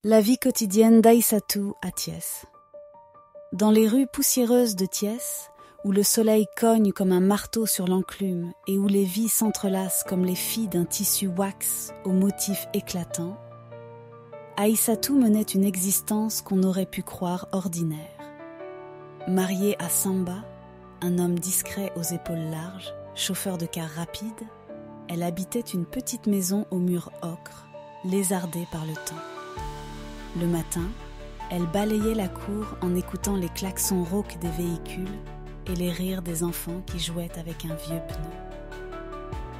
La vie quotidienne d'Aïssatou à Thiès. Dans les rues poussiéreuses de Thiès, où le soleil cogne comme un marteau sur l'enclume et où les vies s'entrelacent comme les fils d'un tissu wax aux motifs éclatants, Aïssatou menait une existence qu'on aurait pu croire ordinaire. Mariée à Samba, un homme discret aux épaules larges, chauffeur de car rapide, elle habitait une petite maison aux murs ocre, lézardée par le temps. Le matin, elle balayait la cour en écoutant les klaxons rauques des véhicules et les rires des enfants qui jouaient avec un vieux pneu.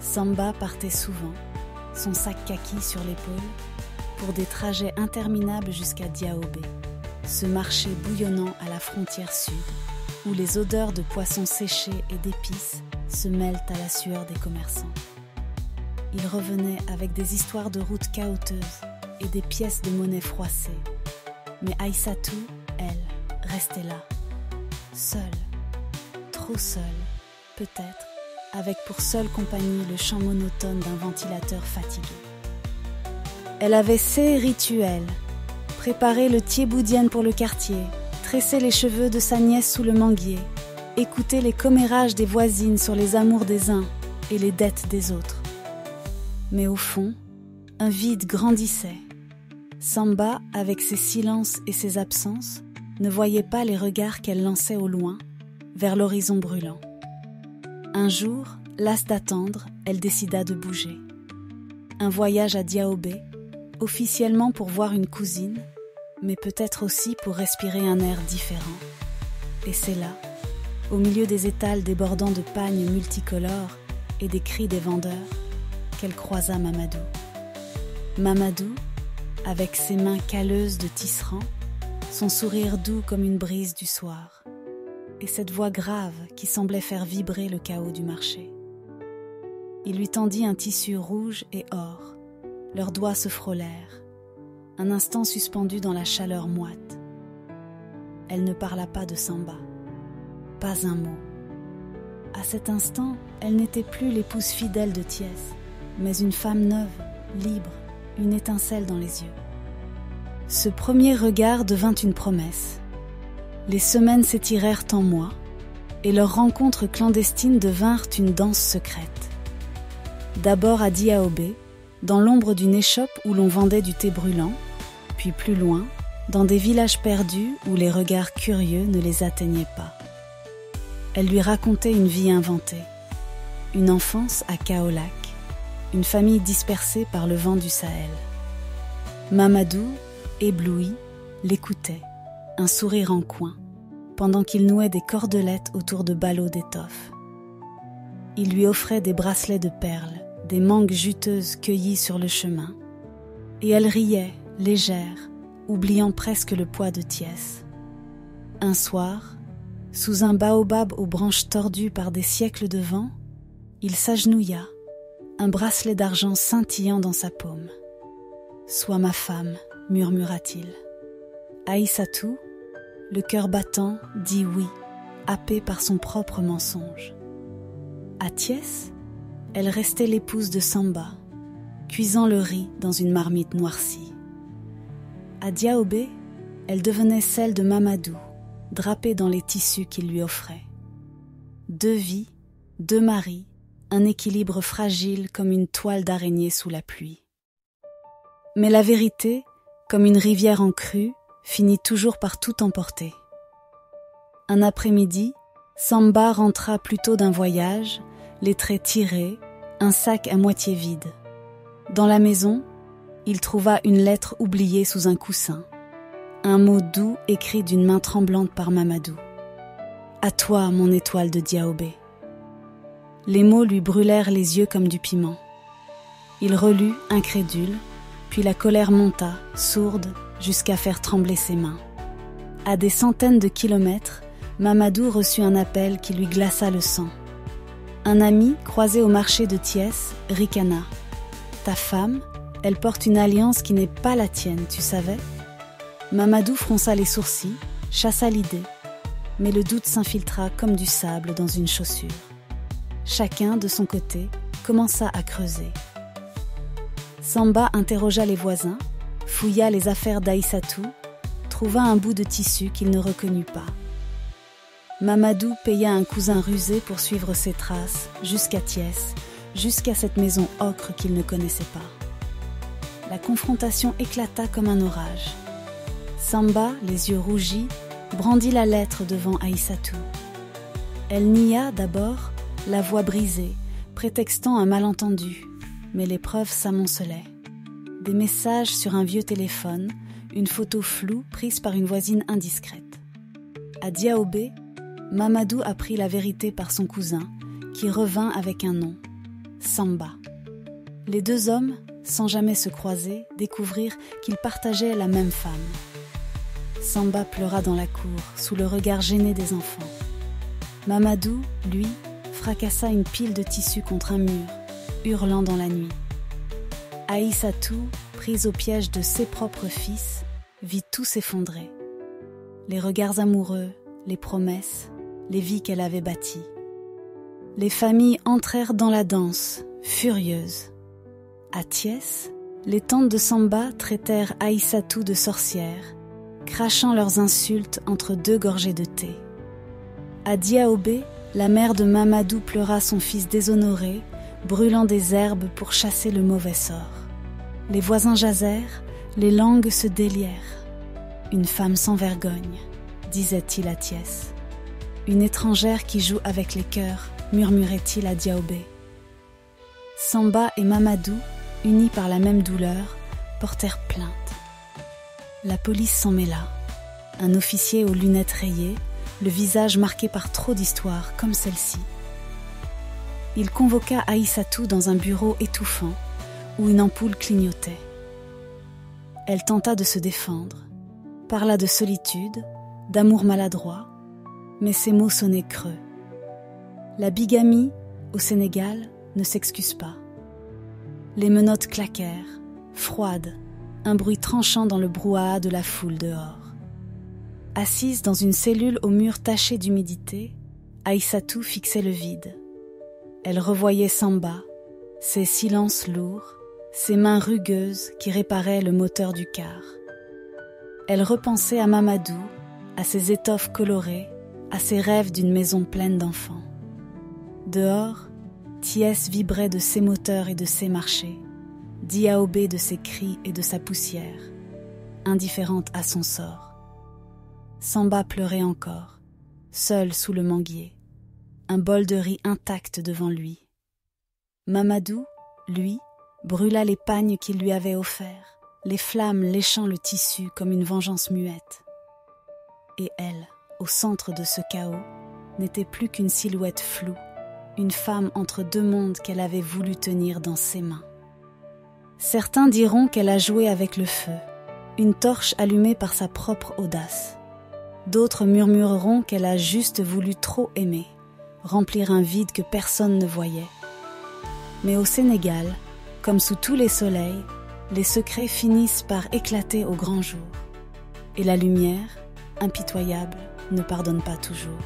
Samba partait souvent, son sac kaki sur l'épaule, pour des trajets interminables jusqu'à Diaobé, ce marché bouillonnant à la frontière sud, où les odeurs de poissons séchés et d'épices se mêlent à la sueur des commerçants. Il revenait avec des histoires de routes chaotiques et des pièces de monnaie froissées. Mais Aïssatou, elle, restait là, seule, trop seule, peut-être, avec pour seule compagnie le chant monotone d'un ventilateur fatigué. Elle avait ses rituels, préparer le thiéboudienne pour le quartier, tresser les cheveux de sa nièce sous le manguier, écouter les commérages des voisines sur les amours des uns et les dettes des autres. Mais au fond, un vide grandissait. Samba, avec ses silences et ses absences, ne voyait pas les regards qu'elle lançait au loin, vers l'horizon brûlant. Un jour, lasse d'attendre, elle décida de bouger. Un voyage à Diaobé, officiellement pour voir une cousine, mais peut-être aussi pour respirer un air différent. Et c'est là, au milieu des étals débordant de pagnes multicolores et des cris des vendeurs, qu'elle croisa Mamadou. Mamadou, avec ses mains calleuses de tisserand, son sourire doux comme une brise du soir, et cette voix grave qui semblait faire vibrer le chaos du marché. Il lui tendit un tissu rouge et or, leurs doigts se frôlèrent, un instant suspendus dans la chaleur moite. Elle ne parla pas de Samba, pas un mot. À cet instant, elle n'était plus l'épouse fidèle de Thiès, mais une femme neuve, libre, une étincelle dans les yeux. Ce premier regard devint une promesse. Les semaines s'étirèrent en mois, et leurs rencontres clandestines devinrent une danse secrète. D'abord à Diaobé, dans l'ombre d'une échoppe où l'on vendait du thé brûlant, puis plus loin, dans des villages perdus où les regards curieux ne les atteignaient pas. Elle lui racontait une vie inventée, une enfance à Kaolack, une famille dispersée par le vent du Sahel. Mamadou, ébloui, l'écoutait, un sourire en coin, pendant qu'il nouait des cordelettes autour de ballots d'étoffe. Il lui offrait des bracelets de perles, des mangues juteuses cueillies sur le chemin, et elle riait, légère, oubliant presque le poids de Thiès. Un soir, sous un baobab aux branches tordues par des siècles de vent, il s'agenouilla, un bracelet d'argent scintillant dans sa paume. « Sois ma femme », murmura-t-il. Aïssatou, le cœur battant, dit oui, happée par son propre mensonge. À Thiès, elle restait l'épouse de Samba, cuisant le riz dans une marmite noircie. À Diaobé, elle devenait celle de Mamadou, drapée dans les tissus qu'il lui offrait. Deux vies, deux maris, un équilibre fragile comme une toile d'araignée sous la pluie. Mais la vérité, comme une rivière en crue, finit toujours par tout emporter. Un après-midi, Samba rentra plutôt d'un voyage, les traits tirés, un sac à moitié vide. Dans la maison, il trouva une lettre oubliée sous un coussin, un mot doux écrit d'une main tremblante par Mamadou. « À toi, mon étoile de Diaobé ». Les mots lui brûlèrent les yeux comme du piment. Il relut, incrédule, puis la colère monta, sourde, jusqu'à faire trembler ses mains. À des centaines de kilomètres, Mamadou reçut un appel qui lui glaça le sang. Un ami, croisé au marché de Thiès, ricana. « Ta femme, elle porte une alliance qui n'est pas la tienne, tu savais ?» Mamadou fronça les sourcils, chassa l'idée, mais le doute s'infiltra comme du sable dans une chaussure. Chacun, de son côté, commença à creuser. Samba interrogea les voisins, fouilla les affaires d'Aïssatou, trouva un bout de tissu qu'il ne reconnut pas. Mamadou paya un cousin rusé pour suivre ses traces jusqu'à Thiès, jusqu'à cette maison ocre qu'il ne connaissait pas. La confrontation éclata comme un orage. Samba, les yeux rougis, brandit la lettre devant Aïssatou. Elle nia d'abord, la voix brisée, prétextant un malentendu, mais les preuves s'amoncelaient. Des messages sur un vieux téléphone, une photo floue prise par une voisine indiscrète. À Diaobé, Mamadou apprit la vérité par son cousin, qui revint avec un nom, Samba. Les deux hommes, sans jamais se croiser, découvrirent qu'ils partageaient la même femme. Samba pleura dans la cour, sous le regard gêné des enfants. Mamadou, lui, fracassa une pile de tissu contre un mur, hurlant dans la nuit. Aïssatou, prise au piège de ses propres fils, vit tout s'effondrer. Les regards amoureux, les promesses, les vies qu'elle avait bâties. Les familles entrèrent dans la danse, furieuses. À Thiès, les tantes de Samba traitèrent Aïssatou de sorcière, crachant leurs insultes entre deux gorgées de thé. À Diaobé, la mère de Mamadou pleura son fils déshonoré, brûlant des herbes pour chasser le mauvais sort. Les voisins jasèrent, les langues se délièrent. Une femme sans vergogne, disait-il à Thiès. Une étrangère qui joue avec les cœurs, murmurait-il à Diaobé. Samba et Mamadou, unis par la même douleur, portèrent plainte. La police s'en mêla. Un officier aux lunettes rayées, le visage marqué par trop d'histoires comme celle-ci. Il convoqua Aïssatou dans un bureau étouffant où une ampoule clignotait. Elle tenta de se défendre, parla de solitude, d'amour maladroit, mais ses mots sonnaient creux. La bigamie, au Sénégal, ne s'excuse pas. Les menottes claquèrent, froides, un bruit tranchant dans le brouhaha de la foule dehors. Assise dans une cellule au mur taché d'humidité, Aïssatou fixait le vide. Elle revoyait Samba, ses silences lourds, ses mains rugueuses qui réparaient le moteur du car. Elle repensait à Mamadou, à ses étoffes colorées, à ses rêves d'une maison pleine d'enfants. Dehors, Thiès vibrait de ses moteurs et de ses marchés, Diaobé de ses cris et de sa poussière, indifférente à son sort. Samba pleurait encore, seul sous le manguier, un bol de riz intact devant lui. Mamadou, lui, brûla les pagnes qu'il lui avait offerts, les flammes léchant le tissu comme une vengeance muette. Et elle, au centre de ce chaos, n'était plus qu'une silhouette floue, une femme entre deux mondes qu'elle avait voulu tenir dans ses mains. Certains diront qu'elle a joué avec le feu, une torche allumée par sa propre audace. D'autres murmureront qu'elle a juste voulu trop aimer, remplir un vide que personne ne voyait. Mais au Sénégal, comme sous tous les soleils, les secrets finissent par éclater au grand jour. Et la lumière, impitoyable, ne pardonne pas toujours.